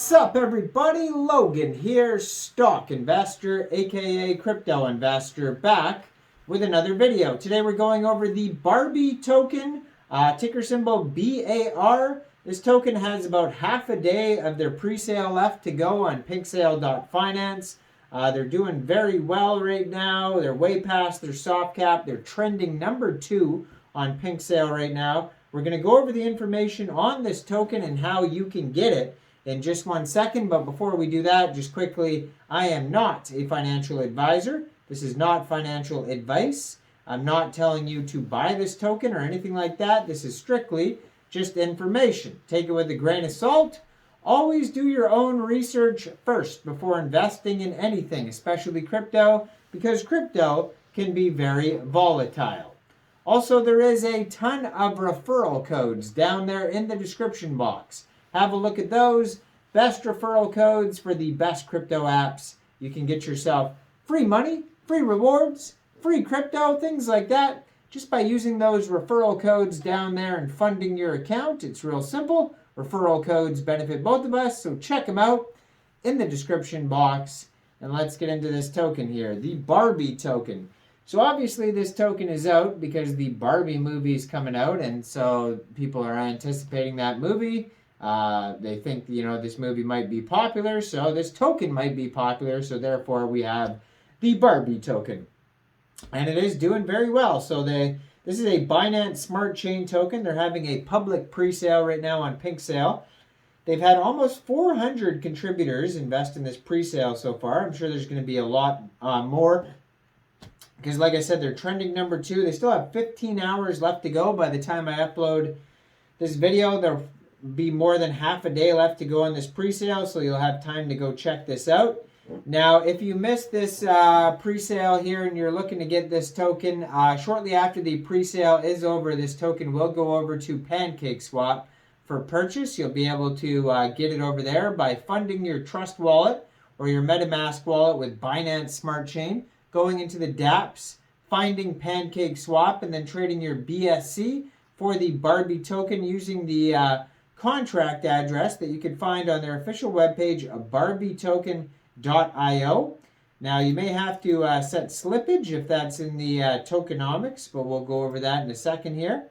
Sup everybody, Logan here, stock investor aka crypto investor, back with another video. Today we're going over the Barbie token, ticker symbol BAR. This token has about half a day of their pre-sale left to go on pinksale.finance. They're doing very well right now. They're way past their soft cap. They're trending number 2 on PinkSale right now. We're going to go over the information on this token and how you can get it in just 1 second. But before we do that, just quickly, I am not a financial advisor. This is not financial advice. I'm not telling you to buy this token or anything like that. This is strictly just information. Take it with a grain of salt. Always do your own research first before investing in anything, especially crypto, because crypto can be very volatile. Also, there is a ton of referral codes down there in the description box. Have a look at those. Best referral codes for the best crypto apps. You can get yourself free money, free rewards, free crypto, things like that, just by using those referral codes down there and funding your account. It's real simple. Referral codes benefit both of us, so check them out in the description box. And let's get into this token here, the Barbie token. So obviously this token is out because the Barbie movie is coming out, and so people are anticipating that movie. They think, this movie might be popular, so this token might be popular, so therefore we have the Barbie token. And it is doing very well. So this is a Binance Smart Chain token. They're having a public pre-sale right now on PinkSale. They've had almost 400 contributors invest in this pre-sale so far. I'm sure there's going to be a lot more, because like I said, they're trending number 2. They still have 15 hours left to go by the time I upload this video. There'll be more than half a day left to go on this pre-sale, so you'll have time to go check this out. Now, if you missed this pre-sale here and you're looking to get this token, shortly after the pre-sale is over, this token will go over to PancakeSwap for purchase. You'll be able to get it over there by funding your Trust wallet or your MetaMask wallet with Binance Smart Chain, going into the dApps, finding PancakeSwap, and then trading your BSC for the Barbie token using the contract address that you can find on their official webpage, Barbiecoin.io. Now, you may have to set slippage if that's in the Tokenomics, but we'll go over that in a second here.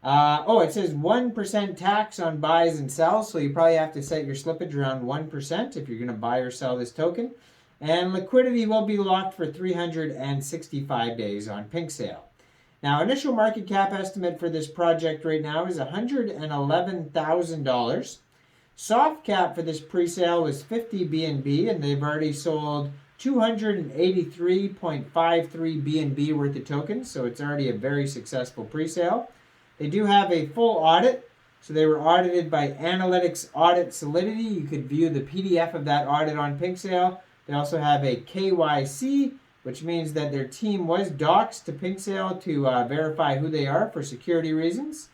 It says 1% tax on buys and sells, so you probably have to set your slippage around 1% if you're going to buy or sell this token. And liquidity will be locked for 365 days on PinkSale. Now, initial market cap estimate for this project right now is $111,000. Soft cap for this pre-sale was 50 BNB, and they've already sold 283.53 BNB worth of tokens, so it's already a very successful pre-sale. They do have a full audit, so they were audited by Analytics Audit Solidity. You could view the PDF of that audit on PinkSale. They also have a KYC, which means that their team was doxed to PinkSale to verify who they are for security reasons.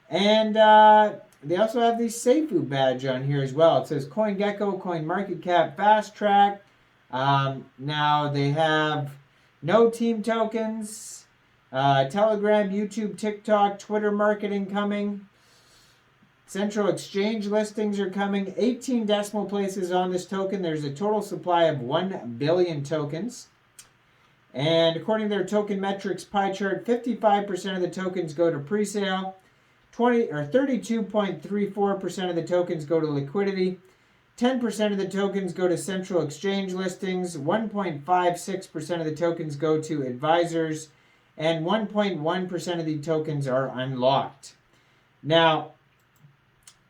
And they also have the Seifu badge on here as well. It says CoinGecko, CoinMarketCap, Fast Track. Now they have no team tokens, Telegram, YouTube, TikTok, Twitter marketing coming. Central exchange listings are coming. 18 decimal places on this token. There's a total supply of 1 billion tokens. And according to their token metrics pie chart, 55% of the tokens go to pre-sale, 32.34% of the tokens go to liquidity, 10% of the tokens go to central exchange listings, 1.56% of the tokens go to advisors, and 1.1% of the tokens are unlocked. Now,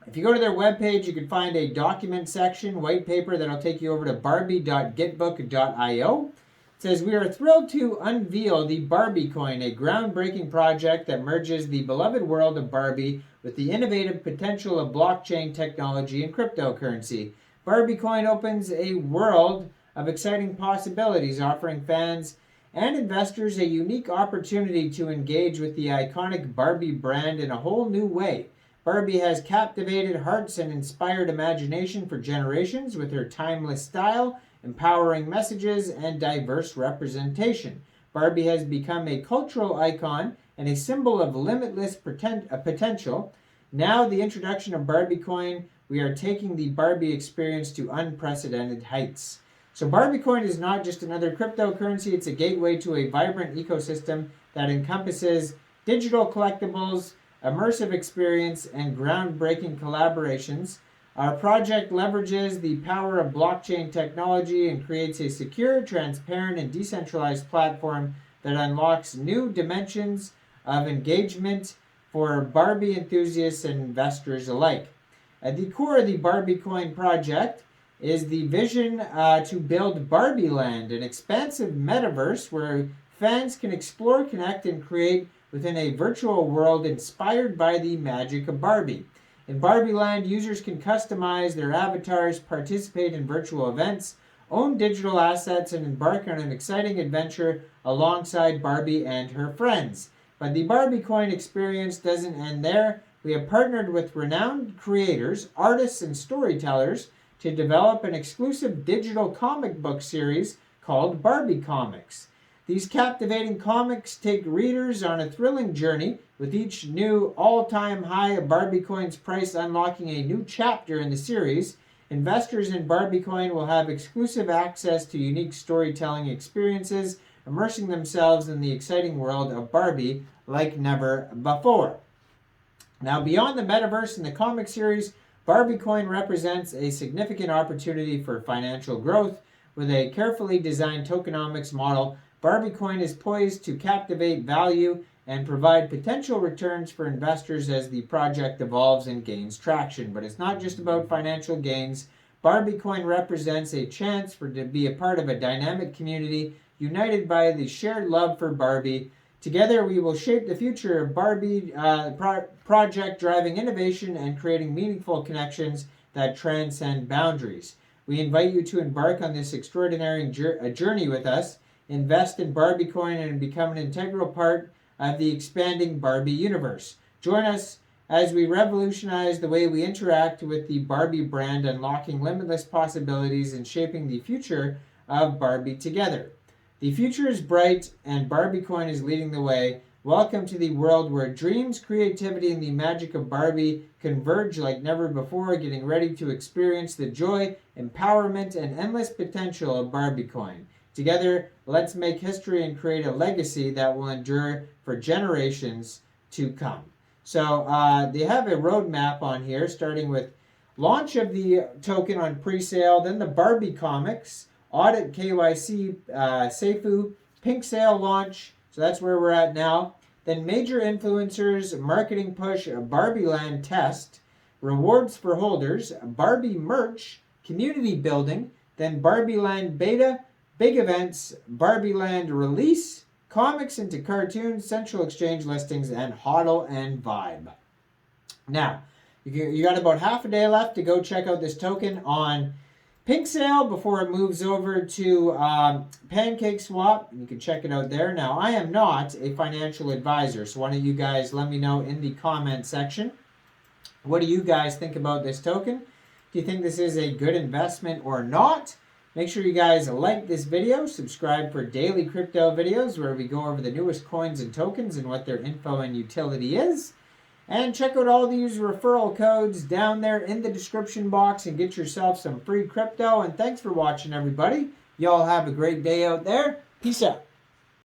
if you go to their webpage, you can find a document section, white paper, that'll take you over to barbie.getbook.io. It says, we are thrilled to unveil the Barbiecoin, a groundbreaking project that merges the beloved world of Barbie with the innovative potential of blockchain technology and cryptocurrency. Barbiecoin opens a world of exciting possibilities, offering fans and investors a unique opportunity to engage with the iconic Barbie brand in a whole new way. Barbie has captivated hearts and inspired imagination for generations with her timeless style, empowering messages, and diverse representation. Barbie has become a cultural icon and a symbol of limitless potential. Now the introduction of Barbiecoin we are taking the Barbie experience to unprecedented heights. So Barbiecoin is not just another cryptocurrency, it's a gateway to a vibrant ecosystem that encompasses digital collectibles, immersive experience, and groundbreaking collaborations. Our project leverages the power of blockchain technology and creates a secure, transparent, and decentralized platform that unlocks new dimensions of engagement for Barbie enthusiasts and investors alike. At the core of the Barbiecoin project is the vision to build Barbie Land, an expansive metaverse where fans can explore, connect, and create within a virtual world inspired by the magic of Barbie. In Barbie Land, users can customize their avatars, participate in virtual events, own digital assets, and embark on an exciting adventure alongside Barbie and her friends. But the Barbiecoin experience doesn't end there. We have partnered with renowned creators, artists, and storytellers to develop an exclusive digital comic book series called Barbiecomics. These captivating comics take readers on a thrilling journey, with each new all-time high of Barbiecoin's price unlocking a new chapter in the series. Investors in Barbiecoin will have exclusive access to unique storytelling experiences, immersing themselves in the exciting world of Barbie like never before. Now, beyond the metaverse and the comic series, Barbiecoin represents a significant opportunity for financial growth. With a carefully designed tokenomics model, Barbiecoin is poised to captivate value and provide potential returns for investors as the project evolves and gains traction. But it's not just about financial gains. Barbiecoin represents a chance to be a part of a dynamic community united by the shared love for Barbie. Together, we will shape the future of Barbie project, driving innovation and creating meaningful connections that transcend boundaries. We invite you to embark on this extraordinary journey with us, invest in Barbiecoin, and become an integral part of the expanding Barbie universe. Join us as we revolutionize the way we interact with the Barbie brand, unlocking limitless possibilities and shaping the future of Barbie together. The future is bright, and Barbiecoin is leading the way. Welcome to the world where dreams, creativity, and the magic of Barbie converge like never before, getting ready to experience the joy, empowerment, and endless potential of Barbiecoin. Together, let's make history and create a legacy that will endure for generations to come. So they have a roadmap on here, starting with launch of the token on pre-sale, then the Barbiecomics, audit KYC, Seifu, pink sale launch, so that's where we're at now. Then major influencers, marketing push, a Barbie Land test, rewards for holders, Barbie merch, community building, then Barbie Land beta, big events, Barbie Land release, comics into cartoons, central exchange listings, and hodl and vibe. Now, you got about half a day left to go check out this token on pink sale before it moves over to Pancake Swap. You can check it out there. Now, I am not a financial advisor, so why don't you guys let me know in the comment section. What do you guys think about this token? Do you think this is a good investment or not? Make sure you guys like this video, subscribe for daily crypto videos where we go over the newest coins and tokens and what their info and utility is. And check out all these referral codes down there in the description box and get yourself some free crypto. And thanks for watching, everybody. Y'all have a great day out there. Peace out.